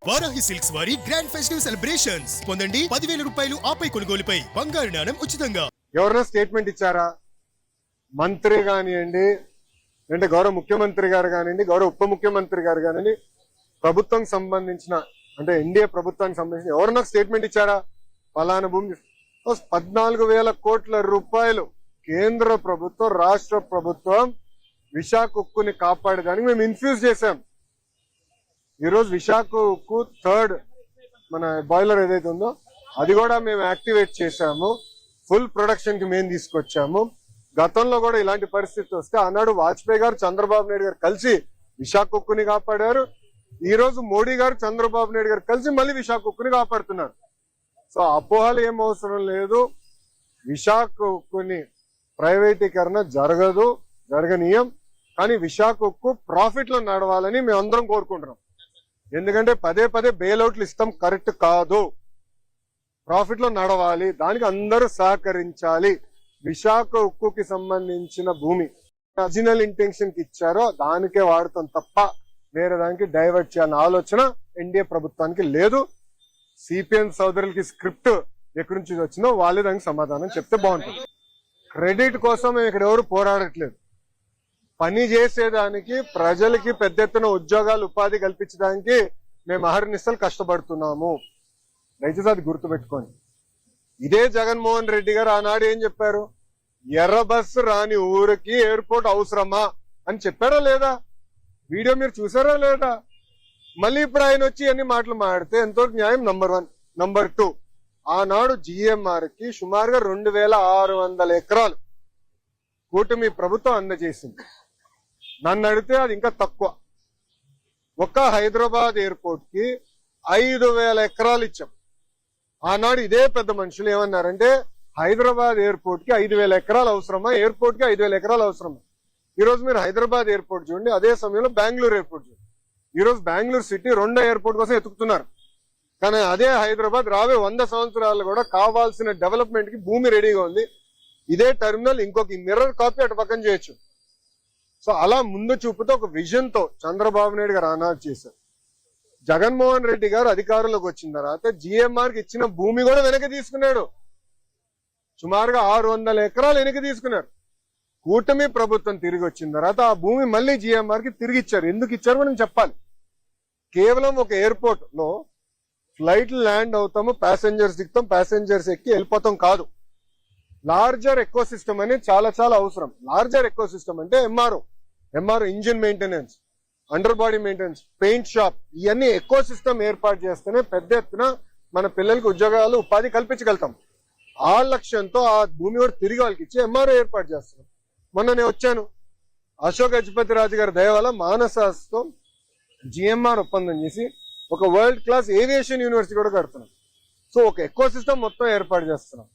Varahi silks వారి grand festive celebrations పొందండి 10,000 రూపాయలు ఆపై కొనుగోలుపై బంగారు నాణెం ఉచితంగా. ఎవరైనా స్టేట్మెంట్ ఇచ్చారా? మంత్రి కానివ్వండి, అంటే గౌరవ ముఖ్యమంత్రి గారు కానివ్వండి, గౌరవ ఉప ముఖ్యమంత్రి గారు కానివ్వండి, ప్రభుత్వం సంబంధించిన అంటే ఎన్డీఏ ప్రభుత్వానికి సంబంధించిన ఎవరైనా స్టేట్మెంట్ ఇచ్చారా? పలానా భూమి 14,000 కోట్ల రూపాయలు కేంద్ర ప్రభుత్వం, రాష్ట్ర ప్రభుత్వం విశాఖ ఉక్కుని కాపాడడానికి మేము ఇన్ఫ్యూజ్ చేశాం. ఈరోజు విశాఖ ఉక్కు థర్డ్ మన బాయిలర్ ఏదైతే ఉందో అది కూడా మేము యాక్టివేట్ చేశాము. ఫుల్ ప్రొడక్షన్ కి మేము తీసుకొచ్చాము. గతంలో కూడా ఇలాంటి పరిస్థితి వస్తే ఆనాడు వాజ్పేయి గారు, చంద్రబాబు నాయుడు గారు కలిసి విశాఖ ఉక్కుని కాపాడారు. ఈ రోజు మోడీ గారు, చంద్రబాబు నాయుడు గారు కలిసి మళ్ళీ విశాఖ ఉక్కుని కాపాడుతున్నారు. సో అపోహలు ఏం అవసరం లేదు. విశాఖ ఉక్కుని ప్రైవేటీకరణ జరగదు, జరగనీయం. కానీ విశాఖ ఉక్కు ప్రాఫిట్ లో నడవాలని మేము అందరం కోరుకుంటున్నాం. ఎందుకంటే పదే పదే బెయిల్అవుట్లు ఇస్తాం కరెక్ట్ కాదు. ప్రాఫిట్ లో నడవాలి, దానికి అందరూ సహకరించాలి. విశాఖ ఉక్కుకి సంబంధించిన భూమి ఒరిజినల్ ఇంటెన్షన్ కి ఇచ్చారో దానికే వాడతాం తప్ప వేరే దానికి డైవర్ట్ చేయాలన్న ఆలోచన ఎన్డీఏ ప్రభుత్వానికి లేదు. సిపిఎం సోదరులకి స్క్రిప్ట్ ఎక్కడి నుంచి వచ్చిందో వాళ్ళే దానికి సమాధానం చెప్తే బాగుంటుంది. క్రెడిట్ కోసం మేము ఇక్కడ ఎవరు పోరాడట్లేదు. పని చేసేదానికి, ప్రజలకి పెద్ద ఎత్తున ఉద్యోగాలు, ఉపాధి కల్పించడానికి మేము అహర్నిశలు కష్టపడుతున్నాము. దయచేసి అది గుర్తుపెట్టుకోండి. ఇదే జగన్మోహన్ రెడ్డి గారు ఆనాడు ఏం చెప్పారు? ఎర్ర బస్సు రాని ఊరికి ఎయిర్పోర్ట్ అవసరమా అని చెప్పారా లేదా? వీడియో మీరు చూసారా లేదా? మళ్ళీ ఇప్పుడు ఆయన వచ్చి అన్ని మాటలు మాడితే ఎంతవరకు న్యాయం? నంబర్ 1. నంబర్ 2, ఆనాడు జిఎంఆర్ కి సుమారుగా 2,600 ఎకరాలు కూటమి ప్రభుత్వం అందజేసింది. నన్ను అడిగితే అది ఇంకా తక్కువ. ఒక్క హైదరాబాద్ ఎయిర్పోర్ట్ కి 5,000 ఎకరాలు ఇచ్చాం. ఆనాడు ఇదే పెద్ద మనుషులు ఏమన్నారంటే హైదరాబాద్ ఎయిర్పోర్ట్ కి 5,000 ఎకరాలు అవసరమా, ఎయిర్పోర్ట్ కి 5,000 ఎకరాలు అవసరమా? ఈ రోజు మీరు హైదరాబాద్ ఎయిర్పోర్ట్ చూడండి, అదే సమయంలో బెంగళూరు ఎయిర్పోర్ట్ చూడండి. ఈ రోజు బెంగళూరు సిటీ 2వ ఎయిర్పోర్ట్ కోసం ఎత్తుకుతున్నారు. కానీ అదే హైదరాబాద్ రాబోయే 100 సంవత్సరాలు కూడా కావాల్సిన డెవలప్మెంట్ కి భూమి రెడీగా ఉంది. ఇదే టెర్మినల్ ఇంకొక మిర్రర్ కాపీ అటు పక్కన చేయొచ్చు. సో అలా ముందు చూపుతో ఒక విజన్ తో చంద్రబాబు నాయుడు గారు ఆనాడు చేశారు. జగన్మోహన్ రెడ్డి గారు అధికారంలోకి వచ్చిన తర్వాత జిఎంఆర్ కి ఇచ్చిన భూమి కూడా వెనక్కి తీసుకున్నాడు. సుమారుగా 600 ఎకరాలు వెనక్కి తీసుకున్నారు. కూటమి ప్రభుత్వం తిరిగి వచ్చిన తర్వాత ఆ భూమి మళ్ళీ జిఎంఆర్ కి తిరిగి ఇచ్చారు. ఎందుకు ఇచ్చారు మనం చెప్పాలి. కేవలం ఒక ఎయిర్పోర్ట్ లో ఫ్లైట్ ల్యాండ్ అవుతాము, ప్యాసింజర్స్ దిగుతాం, ప్యాసింజర్స్ ఎక్కి వెళ్ళిపోతాం కాదు. లార్జర్ ఎకో సిస్టమ్ అనేది చాలా చాలా అవసరం. లార్జర్ ఎకో సిస్టమ్ అంటే MRO engine maintenance, under body maintenance, paint shop, ఇవన్నీ ఎకో సిస్టమ్ ఏర్పాటు చేస్తేనే పెద్ద ఎత్తున మన పిల్లలకి ఉద్యోగాలు, ఉపాధి కల్పించగలుగుతాం. ఆ లక్ష్యంతో ఆ భూమి కూడా తిరిగి వాళ్ళకి ఇచ్చి ఎంఆర్ఓ ఏర్పాటు చేస్తున్నాం. మొన్న నేను వచ్చాను, అశోక్ గజపతి రాజు గారి దయ వల్ల మానసాస్తో జిఎంఆర్ ఒప్పందం చేసి ఒక వరల్డ్ క్లాస్ ఏవియేషన్ యూనివర్సిటీ కూడా కడుతున్నాం. సో ఒక ఎకో సిస్టమ్ మొత్తం ఏర్పాటు చేస్తున్నాం.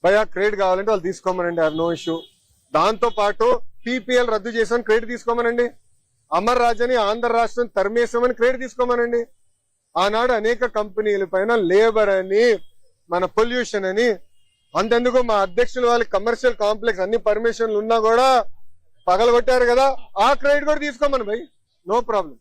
భయా క్రెడిట్ కావాలంటే వాళ్ళు తీసుకోమనండి, నో ఇష్యూ. దాంతో పాటు పీపీఎల్ రద్దు చేసామని క్రెడిట్ తీసుకోమనండి. అమర్ రాజని ఆంధ్ర రాష్ట్రం తరిమేసామని క్రెడిట్ తీసుకోమనండి. ఆనాడు అనేక కంపెనీల పైన లేబర్ అని, మన పొల్యూషన్ అని, అంతెందుకు మా అధ్యక్షులు వాళ్ళకి కమర్షియల్ కాంప్లెక్స్ అన్ని పర్మిషన్లు ఉన్నా కూడా పగలగొట్టారు కదా, ఆ క్రెడిట్ కూడా తీసుకోమని భయ్, నో ప్రాబ్లం.